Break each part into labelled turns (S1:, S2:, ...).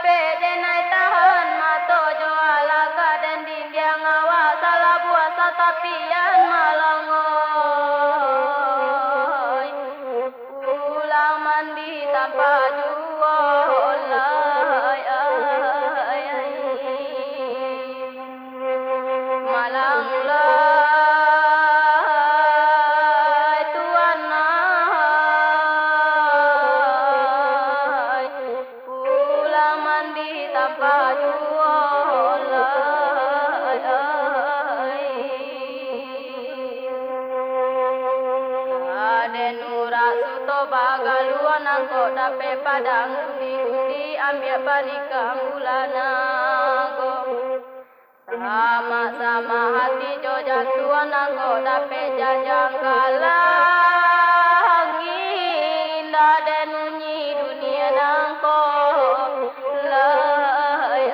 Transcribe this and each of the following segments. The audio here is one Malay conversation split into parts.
S1: dape denai tahan mato joala kaden dindiang awa salah buah satapian malangoy ulang mandi tanpa juolai malang bagaluan angko dape padang undi ambil panika mulanago sama-sama hati jo jantuan angko dape jajang kalangin dan unyi dunia nangko lai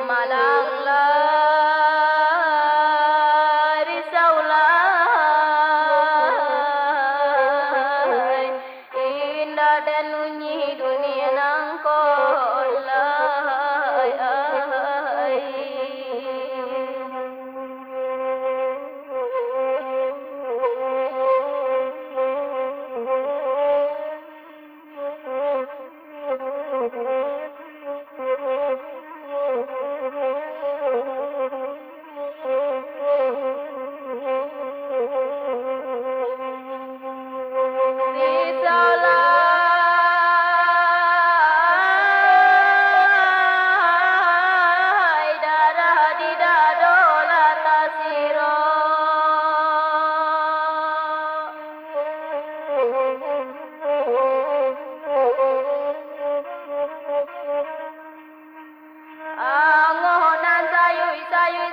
S1: malang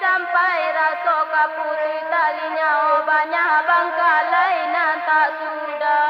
S1: sampai raso kaputui talinya banyak bangkalai nan tak sudah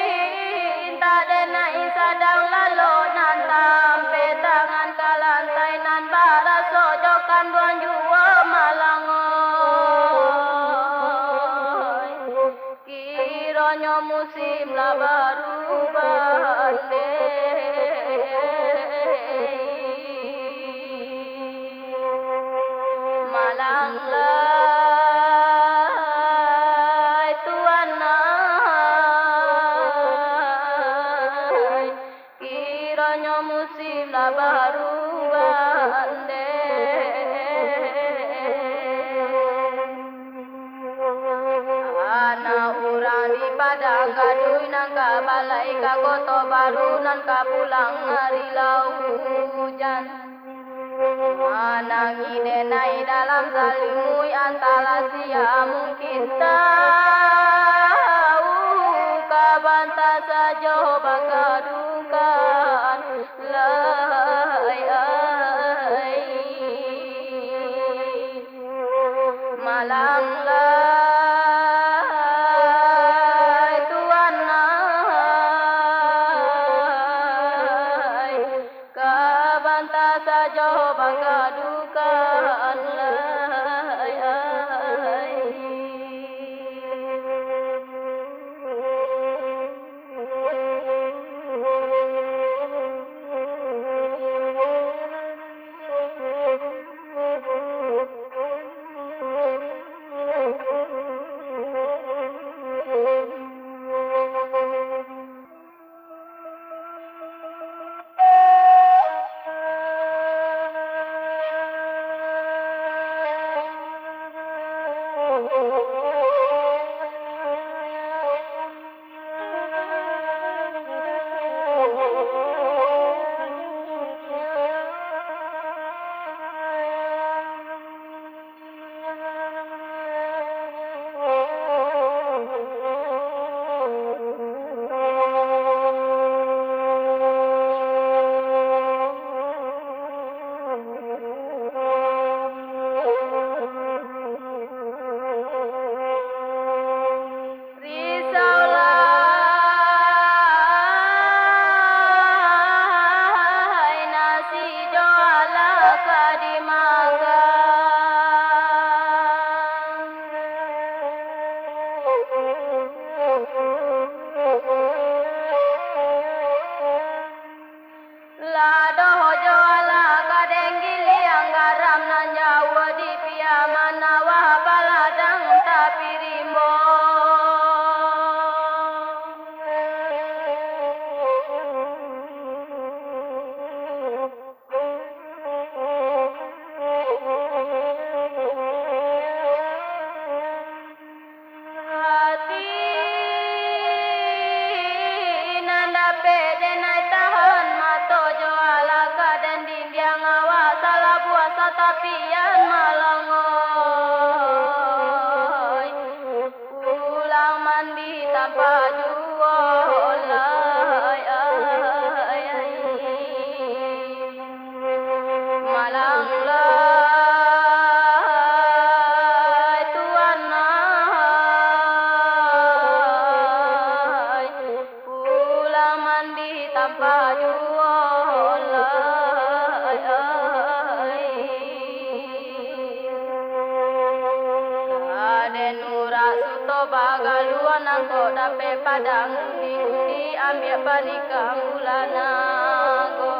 S1: tasin tak denai sadang lalu nan tampe tangan kalantai nan baraso jokan duan jua malangoy kiranya musim lah baru bande malang lai tuan nai kiranya musim lah baru bande anak urang di padang kadui nangka balai ka koto baru nan ka pulang hari lau hujan manang idenai dalam salimui antara sia mungkin tahu kabanta saja bakadukan lai malang lai tuan nai kabanta saja bakadukan lai denai tahan mato jo alaga dan dindia ngawa salah puasa tapian malangoy pulang mandi tanpa juolay malanglay tuan ay pulang mandi tanpa juolay Aden urak suto bagaluan angko dape padang undi ambil panikah ulanago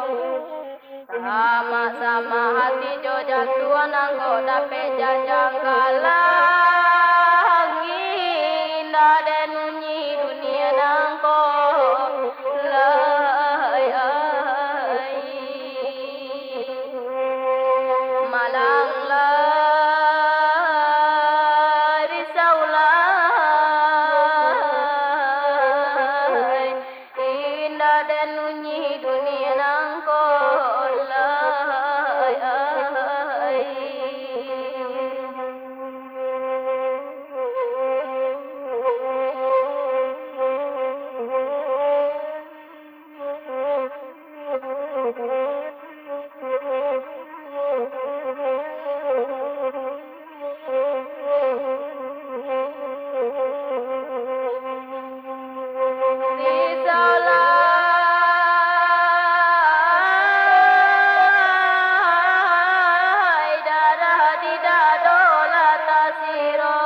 S1: sama-sama hati jo jatuan angko dape jajang kalangin Aden unyi dunia nangko lay malang lay Risaulai indah dan unyi dunia nangko lay Risaulai darah tidak dola tasiro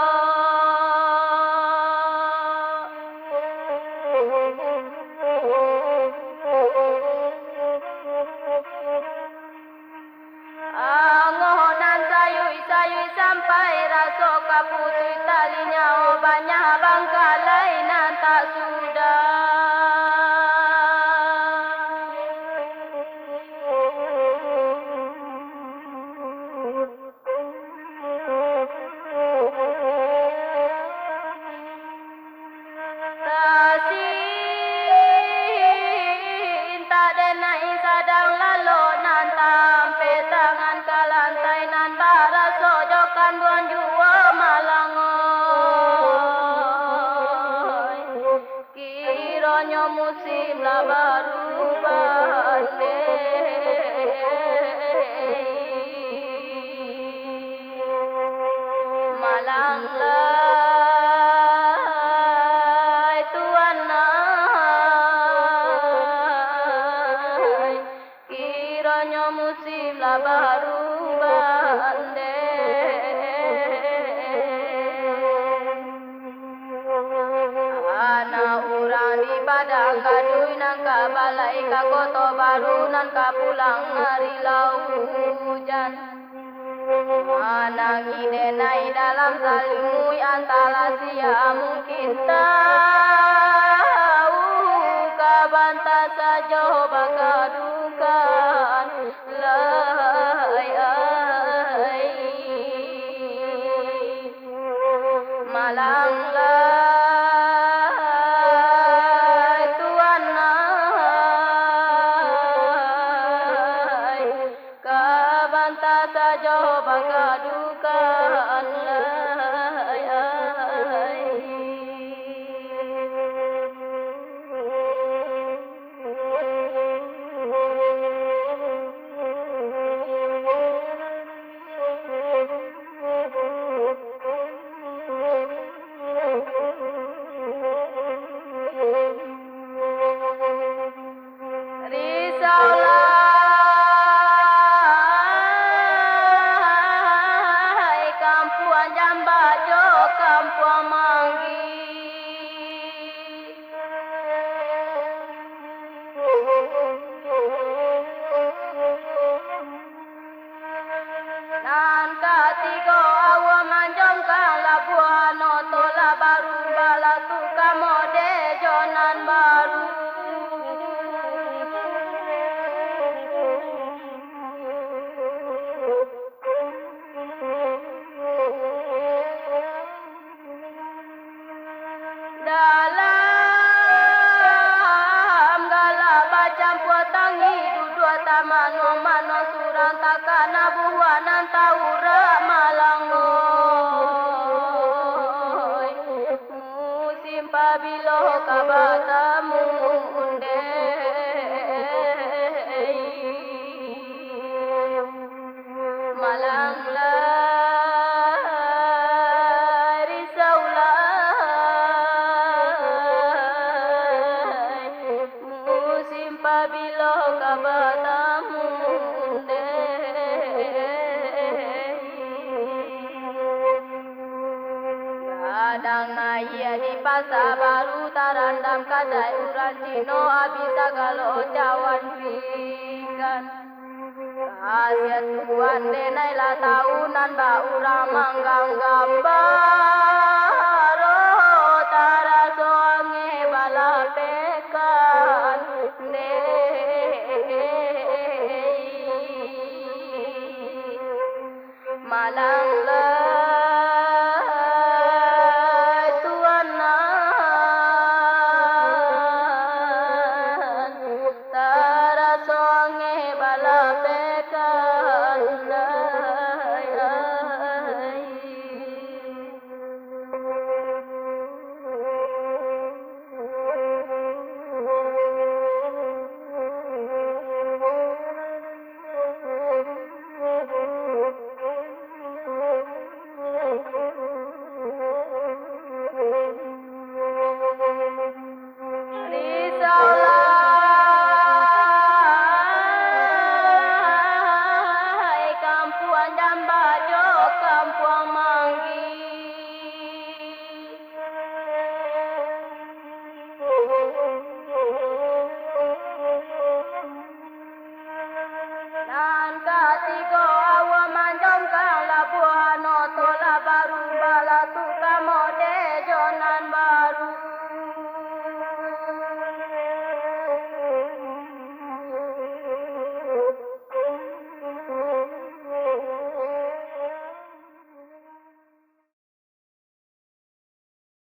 S1: Angonan sayui-sayui sampai raso kaputui talinya banyak bangkalai nan tak sudah Tasin tak denai sadang lalu nan tampe tangan kalantai nan baraso jokan duan jua malangoy Kiranya musim lah baru balik malang lay tuan ay kiranya musim lah baru Anak urang di padang kadui nang kabalai ka koto baru nan ka pulang hari lau hujan Anak denai dalam salui antara sia mungkin tahu kabanta saja bakadukan lay malang lay tuan ay kabanta saja bakadukan lay Risaulai kampuan jambajo kampuan manggi nan katigo awa manjongkang labuan otola baru balatu kamode jonan baru dalam mano mano surang takana buanan taura malangoy musim pabilo kabatamu unde malanglah Risaulai musim pabilo kabatamu unde kadang naya di pasar baru tarandam kadai uran cino abisa kalau cawan pikan Asia tuan denai la tahunan ba urang manggang gambaro tara songe balapekan malang lai tuanan tara songe balapekan Risaulai kampuan Dambajo kampuan Manggi nan katigo